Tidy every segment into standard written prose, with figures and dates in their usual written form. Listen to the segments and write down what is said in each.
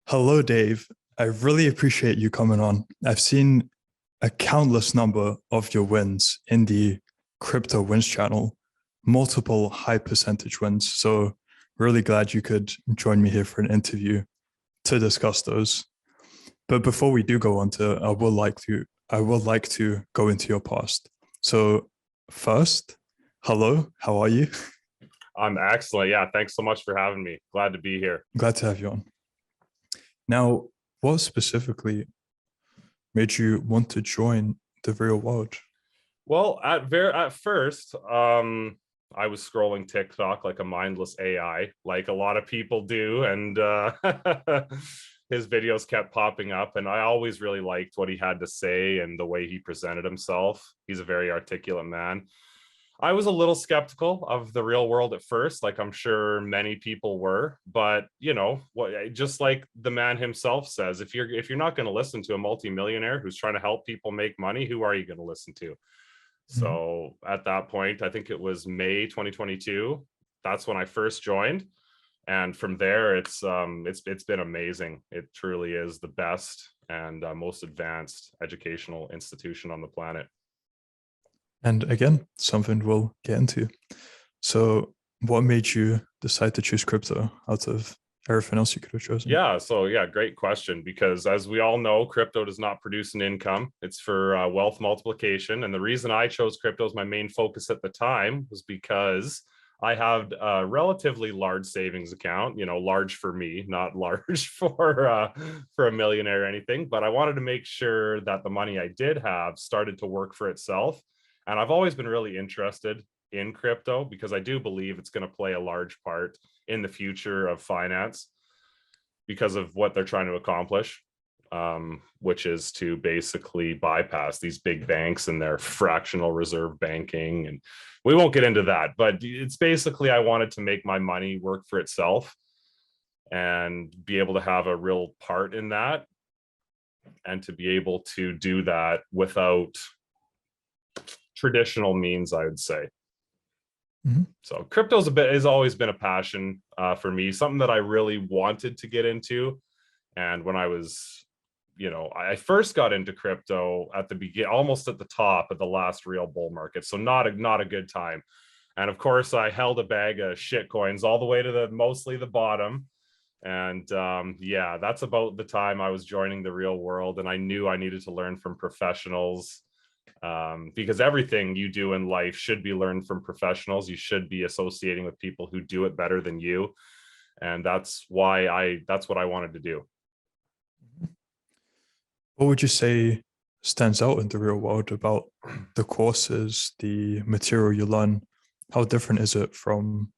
Hello, Dave. I really appreciate you coming on. I've seen a countless number of your wins in the crypto wins channel, multiple high percentage wins. So really glad you could join me here for an interview to discuss those. But before we do go on to, I would like to go into your past. So first, hello, how are you? I'm excellent. Yeah, thanks so much for having me. Glad to be here. Glad to have you on. Now, what specifically made you want to join the real world? Well, at first, I was scrolling TikTok like a mindless AI, like a lot of people do, and his videos kept popping up, and I always really liked what he had to say and the way he presented himself. He's a very articulate man. I was a little skeptical of the real world at first, like I'm sure many people were, but what, just like the man himself says, if you're not going to listen to a multimillionaire who's trying to help people make money, who are you going to listen to? Mhm. So at that point, I think it was May 2022. That's when I first joined, and from there, it's been amazing. It truly is the best and most advanced educational institution on the planet. And again, something we'll get into. So, what made you decide to choose crypto out of everything else you could have chosen? Yeah, great question. Because as we all know, crypto does not produce an income. It's for wealth multiplication. And the reason I chose crypto as my main focus at the time was because I had a relatively large savings account. Large for me, not large for a millionaire or anything. But I wanted to make sure that the money I did have started to work for itself. And I've always been really interested in crypto because I do believe it's going to play a large part in the future of finance because of what they're trying to accomplish, which is to basically bypass these big banks and their fractional reserve banking. And we won't get into that, but it's basically I wanted to make my money work for itself and be able to have a real part in that, and to be able to do that without traditional means, I would say. Mhm. So crypto's has always been a passion for me, something that I really wanted to get into. And when I was, I first got into crypto at the beginning, almost at the top of the last real bull market. So not a good time. And of course, I held a bag of shit coins all the way to the mostly the bottom. And yeah, that's about the time I was joining the real world. And I knew I needed to learn from professionals, because everything you do in life should be learned from professionals. You should be associating with people who do it better than you. And that's what I wanted to do. What would you say stands out in the real world about the courses, the material you learn? How different is it from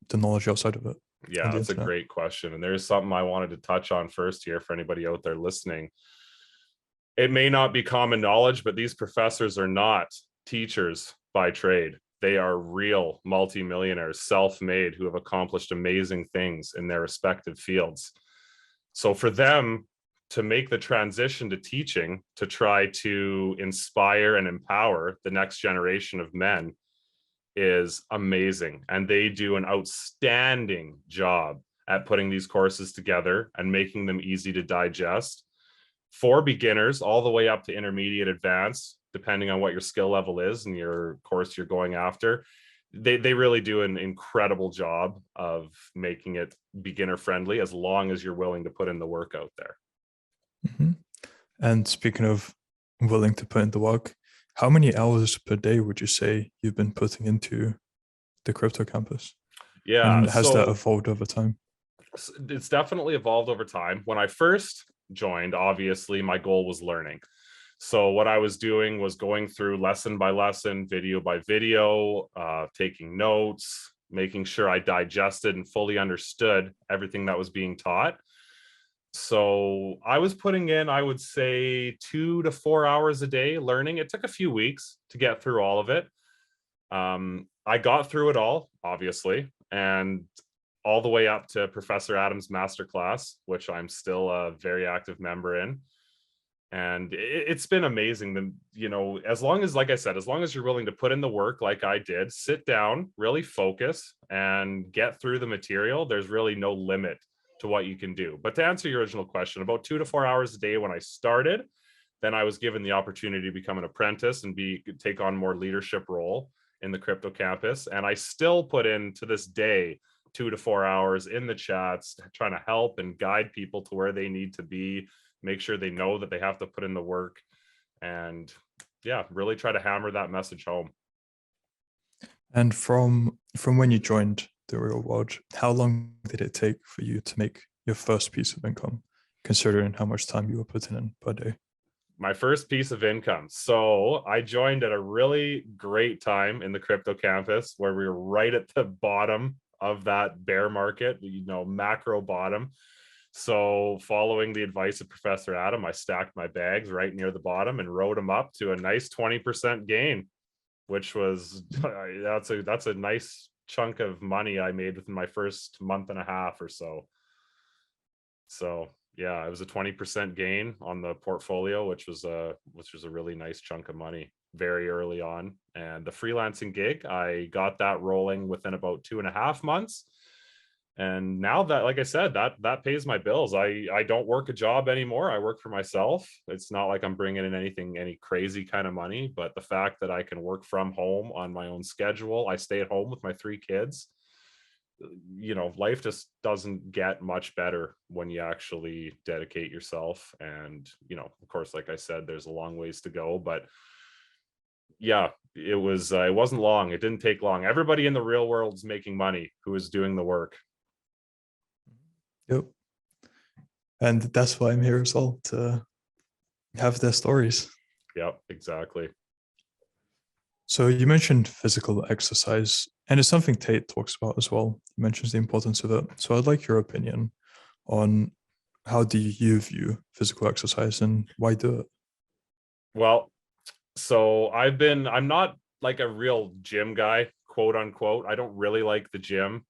the knowledge outside of it on Yeah, the that's a internet? great question. And there's something I wanted to touch on first here for anybody out there listening. It may not be common knowledge, but these professors are not teachers by trade. They are real multimillionaires, self-made, who have accomplished amazing things in their respective fields. So for them to make the transition to teaching, to try to inspire and empower the next generation of men, is amazing. And they do an outstanding job at putting these courses together and making them easy to digest for beginners all the way up to intermediate advanced, depending on what your skill level is and your course you're going after. They really do an incredible job of making it beginner friendly, as long as you're willing to put in the work out there. Mhm. And speaking of willing to put in the work, how many hours per day would you say you've been putting into the crypto campus? Yeah, And has that so evolved over time? it's definitely evolved over time. When I first joined, obviously my goal was learning. So what I was doing was going through lesson by lesson, video by video, taking notes, making sure I digested and fully understood everything that was being taught. So I was putting in, I would say, 2 to 4 hours a day learning. It took a few weeks to get through all of it. I got through it all, obviously, and all the way up to Professor Adams' masterclass, which I'm still a very active member in. And it's been amazing. As long as, like I said, as long as you're willing to put in the work like I did, sit down, really focus and get through the material, there's really no limit to what you can do. But to answer your original question, about 2 to 4 hours a day when I started, then I was given the opportunity to become an apprentice and take on more leadership role in the crypto campus. And I still put in, to this day, 2 to 4 hours in the chats, trying to help and guide people to where they need to be, make sure they know that they have to put in the work, and yeah, really try to hammer that message home. And from when you joined the real world, how long did it take for you to make your first piece of income, considering how much time you were putting in per day? My first piece of income. So I joined at a really great time in the crypto campus where we were right at the bottom of that bear market, macro bottom. So following the advice of Professor Adam, I stacked my bags right near the bottom and rode them up to a nice 20% gain, which was, that's a nice chunk of money I made within my first month and a half or so. So yeah, it was a 20% gain on the portfolio, which was a really nice chunk of money very early on. And the freelancing gig, I got that rolling within about 2.5 months. And now that, like I said, that pays my bills. I don't work a job anymore. I work for myself. It's not like I'm bringing in any crazy kind of money, but the fact that I can work from home on my own schedule, I stay at home with my 3 kids. Life just doesn't get much better when you actually dedicate yourself. And, of course, like I said, there's a long ways to go, but yeah, it wasn't long. It didn't take long. Everybody in the real world's making money who is doing the work. Yep. And that's why I'm here as well, to have their stories. Yep, exactly. So you mentioned physical exercise, and it's something Tate talks about as well. He mentions the importance of it. So I'd like your opinion on how do you view physical exercise and why do it? Well, so I'm not like a real gym guy, quote unquote. I don't really like the gym.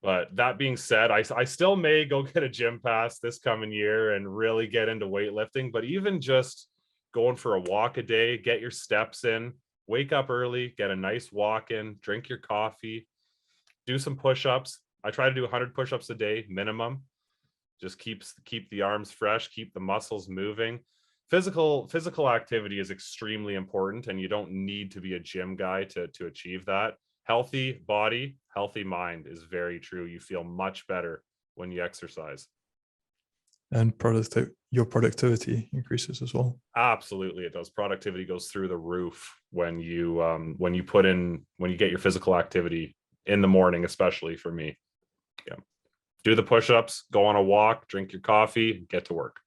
But that being said, I still may go get a gym pass this coming year and really get into weightlifting. But even just going for a walk a day, get your steps in, wake up early, get a nice walk in, drink your coffee, do some push-ups. I try to do 100 push-ups a day minimum. Just keep the arms fresh, keep the muscles moving. Physical activity is extremely important, and you don't need to be a gym guy to achieve that. Healthy body, healthy mind is very true. You feel much better when you exercise. And your productivity increases as well. Absolutely, it does. Productivity goes through the roof when you get your physical activity in the morning, especially for me. Yeah, do the push-ups, go on a walk, drink your coffee, get to work.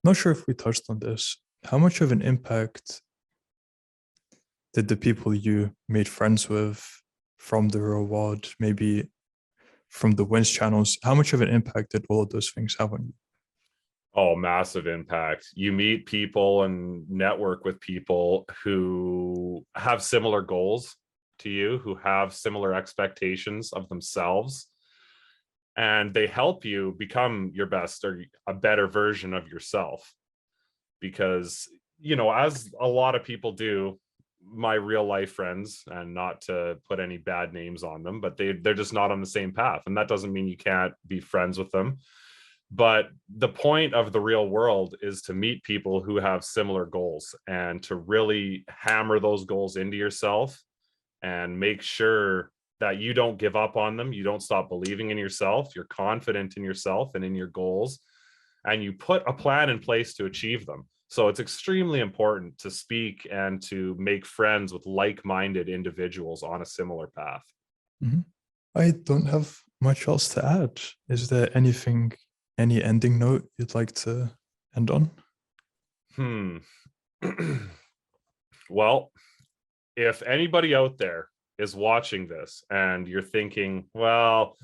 Not sure if we touched on this. How much of an impact did the people you made friends with from the real world, maybe from the wins channels, how much of an impact did all of those things have on you? Oh, massive impact. You meet people and network with people who have similar goals to you, who have similar expectations of themselves, and they help you become your best or a better version of yourself. Because, as a lot of people do, my real life friends, and not to put any bad names on them, but they're just not on the same path. And that doesn't mean you can't be friends with them. But the point of the real world is to meet people who have similar goals and to really hammer those goals into yourself and make sure that you don't give up on them. You don't stop believing in yourself. You're confident in yourself and in your goals, and you put a plan in place to achieve them. So it's extremely important to speak and to make friends with like-minded individuals on a similar path. Mm-hmm. I don't have much else to add. Is there any ending note you'd like to end on? Well, if anybody out there is watching this and you're thinking, well,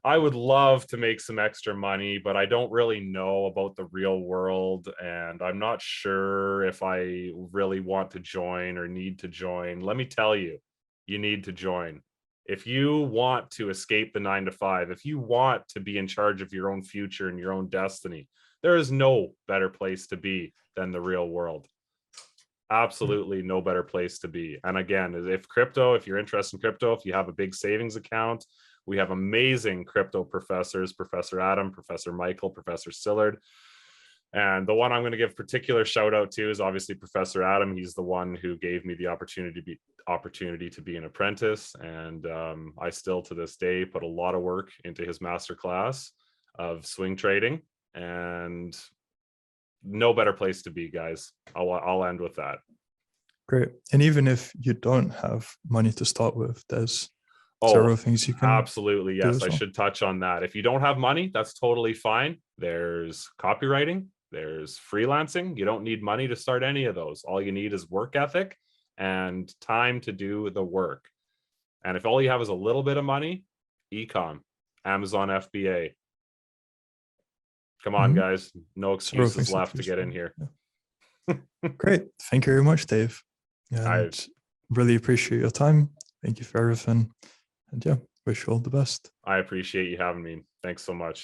I would love to make some extra money, but I don't really know about the real world, and I'm not sure if I really want to join or need to join. Let me tell you, you need to join. If you want to escape the 9 to 5, if you want to be in charge of your own future and your own destiny, there is no better place to be than the real world. Absolutely no better place to be. And again, if you're interested in crypto, if you have a big savings account, We have amazing crypto professors, Professor Adam, Professor Michael, Professor Sillard. And the one I'm going to give particular shout out to is obviously Professor Adam. He's the one who gave me the opportunity to be an apprentice. And I still to this day put a lot of work into his masterclass of swing trading, and no better place to be, guys. I'll end with that. Great. And even if you don't have money to start with, there's several things you can absolutely, yes. do. I should touch on that. If you don't have money, that's totally fine. There's copywriting, there's freelancing. You don't need money to start any of those. All you need is work ethic and time to do the work. And if all you have is a little bit of money, ecom, Amazon FBA. Come on, guys. No excuses left to get in here. Yeah. Great. Thank you very much, Dave. And I really appreciate your time. Thank you for everything. And yeah, wish you all the best. I appreciate you having me. Thanks so much.